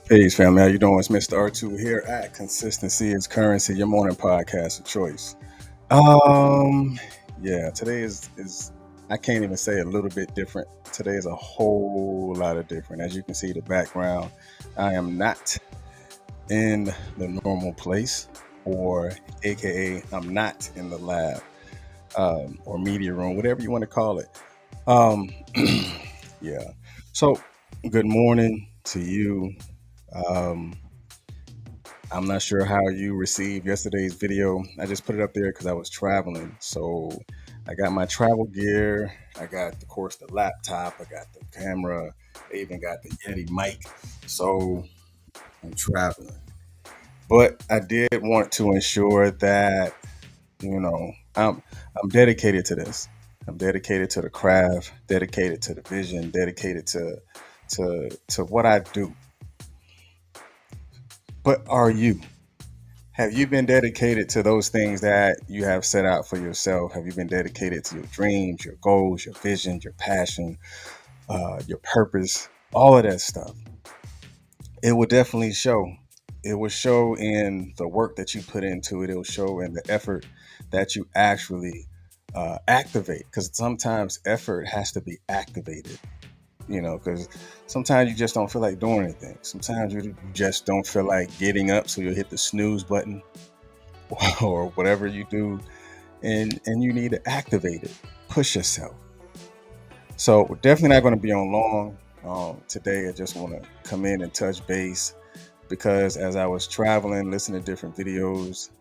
Peace, family. How you doing? It's Mr. R2 here at Consistency is Currency, your morning podcast of choice. Um, yeah, today is I can't even say a little bit different. Today is a whole lot of different. As you can see, the background, I am not in the normal place, or AKA, I'm not in the lab, or media room, whatever you want to call it. Um, yeah. So, good morning to you. Um, I'm not sure how you received yesterday's video. I just put it up there because I was traveling. So I got my travel gear. I got, of course, the laptop. I got the camera. I even got the Yeti mic. So I'm traveling. But I did want to ensure that, you know, I'm dedicated to this. I'm dedicated to the craft, dedicated to the vision, dedicated to what I do. But are you? Have you been dedicated to those things that you have set out for yourself? Have you been dedicated to your dreams, your goals, your vision, your passion, your purpose, all of that stuff? It will definitely show. It will show in the work that you put into it. It will show in the effort that you actually activate. Because sometimes effort has to be activated. Because sometimes you just don't feel like doing anything. Sometimes you just don't feel like getting up, so you'll hit the snooze button or whatever you do, and you need to activate it, push yourself. So we're definitely not going to be on long. Today I just want to come in and touch base because as I was traveling, listening to different videos,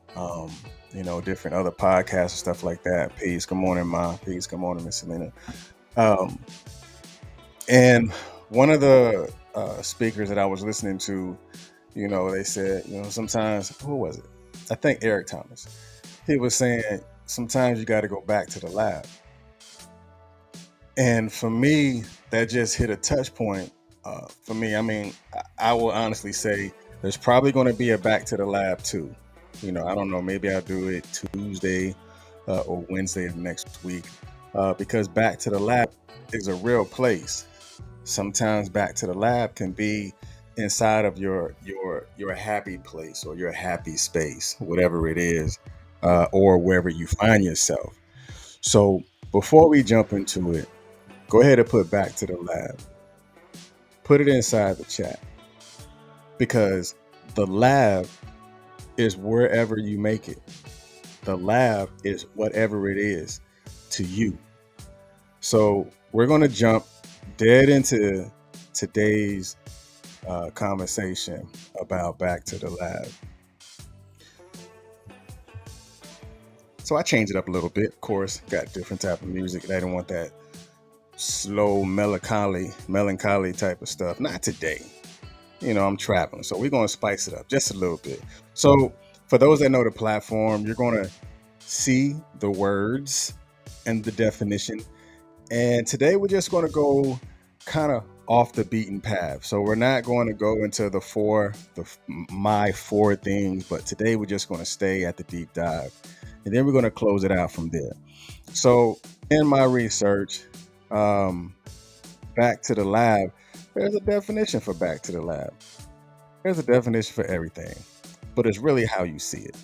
different other podcasts and stuff like that. Peace, good morning, Ma. Peace, good morning, Miss Selena. um, and one of the speakers that I was listening to, they said, sometimes, who was it? I think Eric Thomas. He was saying sometimes you got to go back to the lab. And for me, that just hit a touch point. For me, I mean, I will honestly say there's probably going to be a back to the lab too. I don't know. Maybe I'll do it Tuesday or Wednesday of next week because back to the lab is a real place. Sometimes back to the lab can be inside of your happy place or your happy space, whatever it is, or wherever you find yourself. So before we jump into it, go ahead and put back to the lab. Put it inside the chat because the lab is wherever you make it. The lab is whatever it is to you. So we're going to jump dead into today's conversation about back to the lab. So I changed it up a little bit. Of course, got different type of music. I didn't want that slow melancholy type of stuff. Not today. I'm traveling, so we're going to spice it up just a little bit. So for those that know the platform, you're going to see the words and the definition. And today we're just going to go kind of off the beaten path. So we're not going to go into my four things, but today we're just going to stay at the deep dive. And then we're going to close it out from there. So in my research, back to the lab, there's a definition for back to the lab. There's a definition for everything, but it's really how you see it.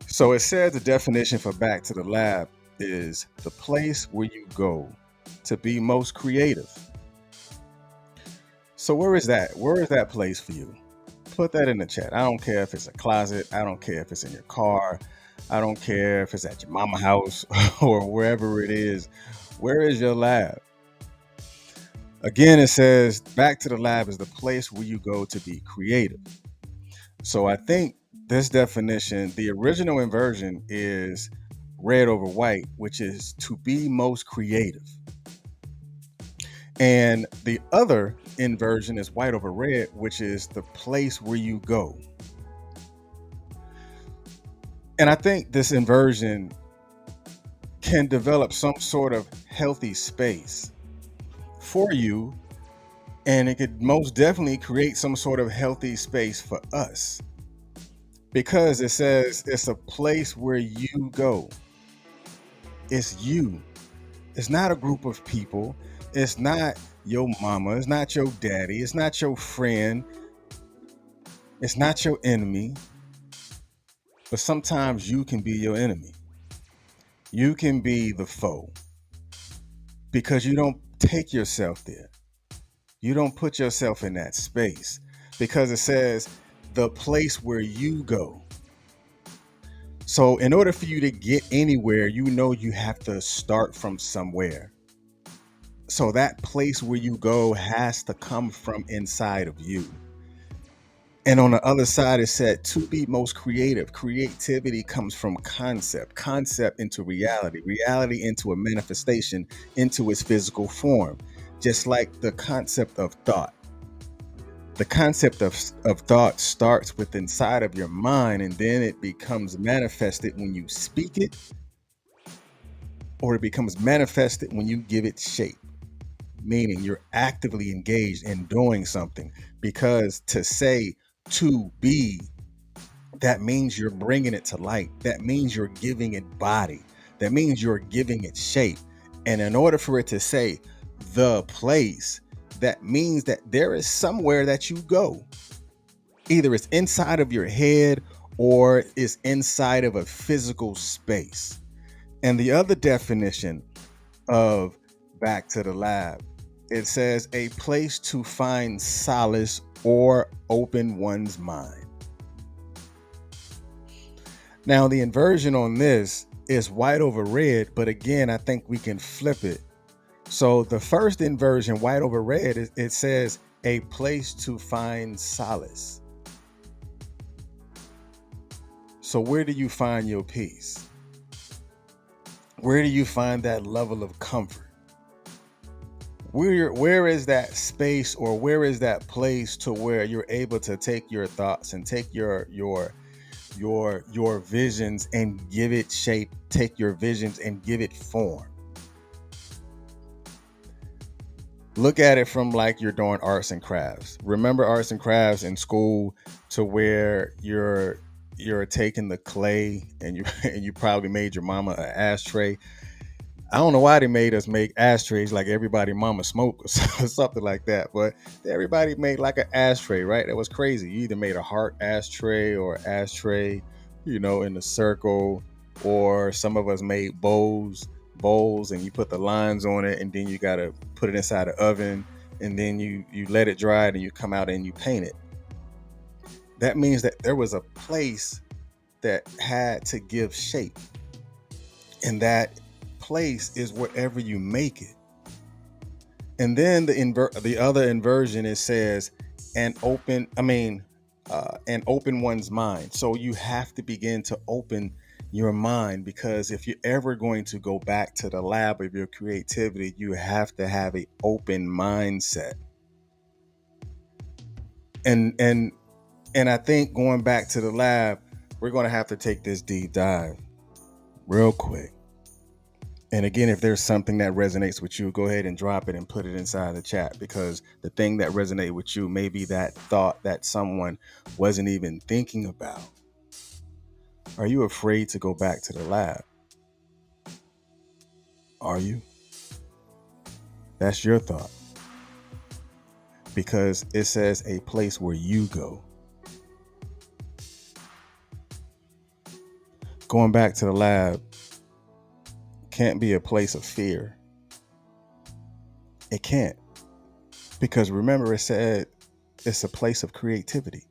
So it says the definition for back to the lab is the place where you go to be most creative. So where is that? Where is that place for you? Put that in the chat. I don't care if it's a closet. I don't care if it's in your car. I don't care if it's at your mama house or wherever it is. Where is your lab? Again, it says back to the lab is the place where you go to be creative. So I think this definition, the original inversion is red over white, which is to be most creative. And the other inversion is white over red, which is the place where you go. And I think this inversion can develop some sort of healthy space for you, and it could most definitely create some sort of healthy space for us because it says it's a place where you go. It's you. It's not a group of people. It's not your mama. It's not your daddy. It's not your friend. It's not your enemy, but sometimes you can be your enemy. You can be the foe because you don't take yourself there. You don't put yourself in that space because it says the place where you go. So, in order for you to get anywhere, you know you have to start from somewhere. So, that place where you go has to come from inside of you. And on the other side, it said to be most creative. Creativity comes from concept, concept into reality, reality into a manifestation, into its physical form, just like the concept of thought. The concept of thought starts with inside of your mind, and then it becomes manifested when you speak it, or it becomes manifested when you give it shape, meaning you're actively engaged in doing something. Because to say to be, that means you're bringing it to light. That means you're giving it body. That means you're giving it shape. And in order for it to say the place, that means that there is somewhere that you go. Either it's inside of your head or it's inside of a physical space. And the other definition of back to the lab, it says a place to find solace or open one's mind. Now, the inversion on this is white over red, but again, I think we can flip it. So the first inversion, white over red, it says a place to find solace. So where do you find your peace? Where do you find that level of comfort? Where is that space, or where is that place to where you're able to take your thoughts and take your visions and give it shape, take your visions and give it form? Look at it from like you're doing arts and crafts. Remember arts and crafts in school, to where you're taking the clay and you and you probably made your mama an ashtray. I don't know why they made us make ashtrays like everybody mama smoke or something like that, but everybody made like an ashtray, right? That was crazy. You either made a heart ashtray or ashtray, in a circle, or some of us made bowls, and you put the lines on it, and then you got to put it inside the oven, and then you let it dry, and you come out and you paint it. That means that there was a place that had to give shape, and that place is wherever you make it. And then the other inversion, it says and open one's mind. So you have to begin to open your mind, because if you're ever going to go back to the lab of your creativity, you have to have an open mindset. And I think going back to the lab, we're going to have to take this deep dive real quick. And again, if there's something that resonates with you, go ahead and drop it and put it inside the chat, because the thing that resonates with you may be that thought that someone wasn't even thinking about. Are you afraid to go back to the lab? Are you? That's your thought. Because it says a place where you go. Going back to the lab can't be a place of fear. It can't. Because remember, it said it's a place of creativity.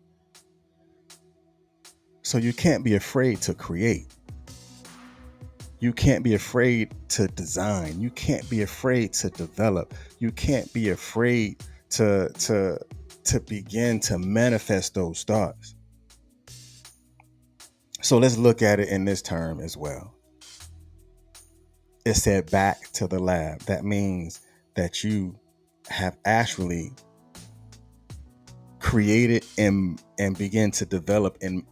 So you can't be afraid to create. You can't be afraid to design. You can't be afraid to develop. You can't be afraid to begin to manifest those thoughts. So let's look at it in this term as well. It said back to the lab. That means that you have actually created and begin to develop and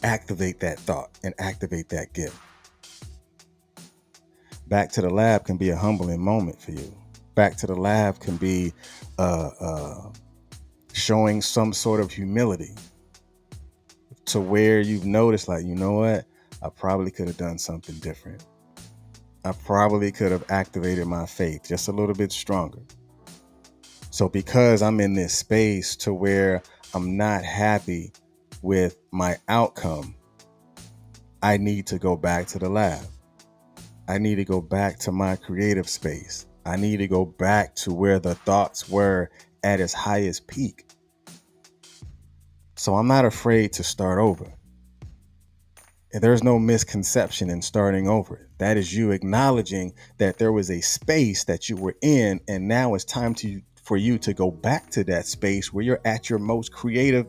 activate that thought and activate that gift. Back to the lab can be a humbling moment for you. Back to the lab can be showing some sort of humility, to where you've noticed, like, you know what? I probably could have done something different. I probably could have activated my faith just a little bit stronger. So because I'm in this space to where I'm not happy with my outcome, I need to go back to the lab. I need to go back to my creative space. I need to go back to where the thoughts were at its highest peak. So I'm not afraid to start over. And there's no misconception in starting over. That is you acknowledging that there was a space that you were in, and now it's time for you to go back to that space where you're at your most creative,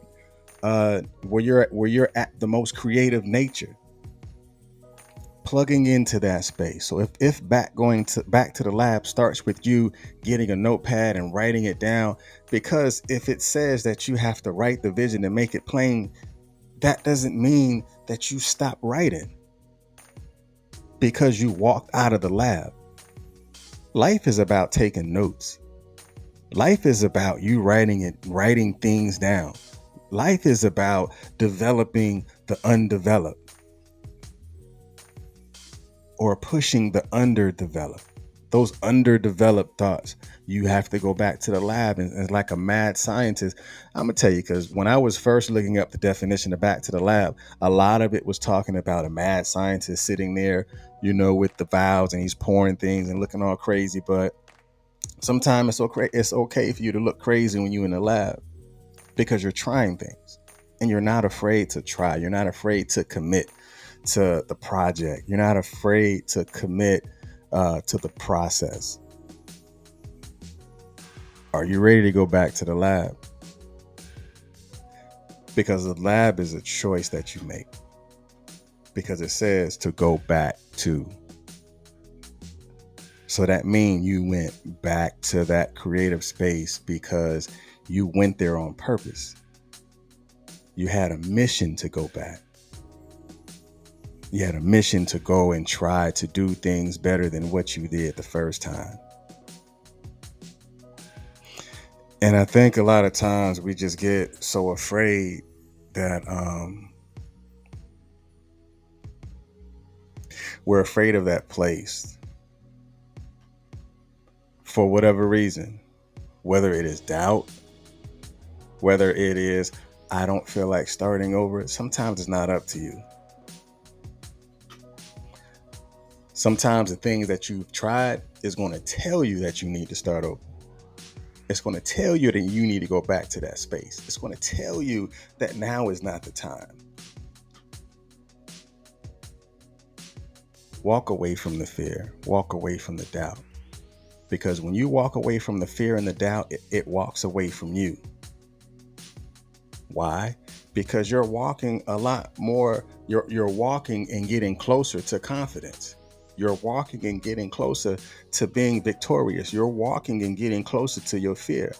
where you're at the most creative nature. Plugging into that space. So if back to the lab starts with you getting a notepad and writing it down, because if it says that you have to write the vision and make it plain, that doesn't mean that you stop writing because you walked out of the lab. Life is about taking notes. Life is about you writing things down. Life is about developing the undeveloped or pushing the underdeveloped. Those underdeveloped thoughts, you have to go back to the lab and like a mad scientist. I'm gonna tell you, because when I was first looking up the definition of back to the lab, a lot of it was talking about a mad scientist sitting there, with the vials, and he's pouring things and looking all crazy. But sometimes it's okay for you to look crazy when you're in the lab, because you're trying things and you're not afraid to try. You're not afraid to commit to the project. You're not afraid to commit to the process. Are you ready to go back to the lab? Because the lab is a choice that you make, because it says to go back to. So that means you went back to that creative space because you went there on purpose. You had a mission to go back. You had a mission to go and try to do things better than what you did the first time. And I think a lot of times we just get so afraid that we're afraid of that place for whatever reason, whether it is doubt, whether it is, I don't feel like starting over. Sometimes it's not up to you. Sometimes the things that you've tried is going to tell you that you need to start over. It's going to tell you that you need to go back to that space. It's going to tell you that now is not the time. Walk away from the fear. Walk away from the doubt. Because when you walk away from the fear and the doubt, it walks away from you. Why? Because you're walking a lot more. You're walking and getting closer to confidence. You're walking and getting closer to being victorious. You're walking and getting closer to your fear.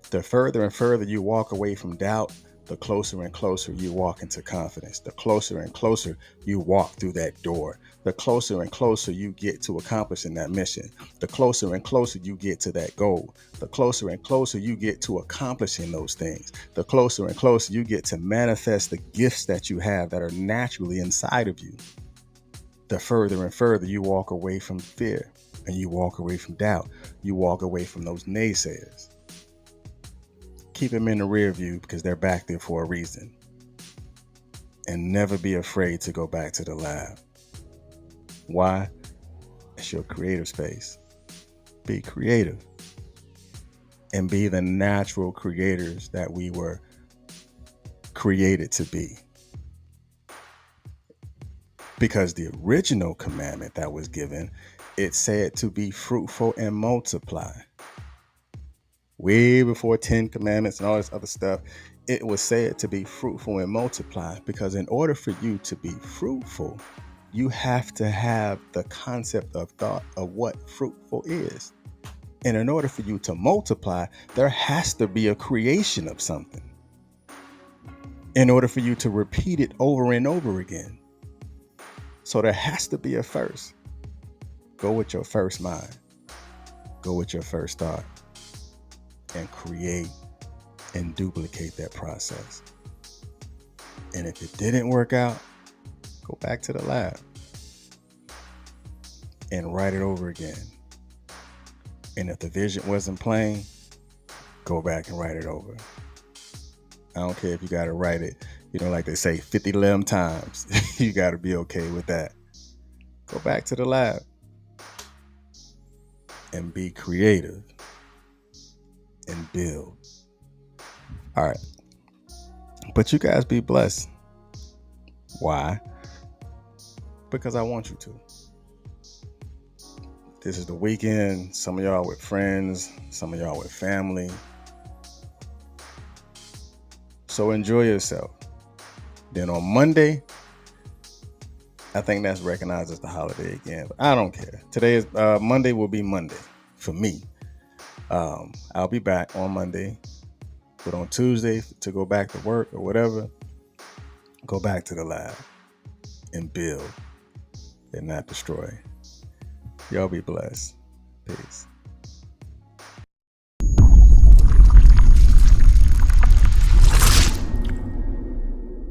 The further and further you walk away from doubt, the closer and closer you walk into confidence. The closer and closer you walk through that door. The closer and closer you get to accomplishing that mission. The closer and closer you get to that goal. The closer and closer you get to accomplishing those things. The closer and closer you get to manifest the gifts that you have that are naturally inside of you. The further and further you walk away from fear and you walk away from doubt, you walk away from those naysayers. Keep them in the rear view because they're back there for a reason. And never be afraid to go back to the lab. Why? It's your creative space. Be creative and be the natural creators that we were created to be. Because the original commandment that was given, it said to be fruitful and multiply. Way before 10 commandments and all this other stuff, it was said to be fruitful and multiply. Because in order for you to be fruitful, you have to have the concept of thought of what fruitful is. And in order for you to multiply, there has to be a creation of something. In order for you to repeat it over and over again. So there has to be a first. Go with your first mind. Go with your first thought. And create and duplicate that process. And if it didn't work out, go back to the lab and write it over again. And if the vision wasn't plain, go back and write it over. I don't care if you got to write it, like they say, 50 limb times. You got to be okay with that. Go back to the lab and be creative and build. All right. But you guys be blessed. Why? Because I want you to. This is the weekend. Some of y'all with friends, some of y'all with family. So enjoy yourself. Then on Monday, I think that's recognized as the holiday again. But I don't care. Today is Monday will be Monday for me. I'll be back on Monday. But on Tuesday, to go back to work or whatever, go back to the lab and build and not destroy. Y'all be blessed. Peace.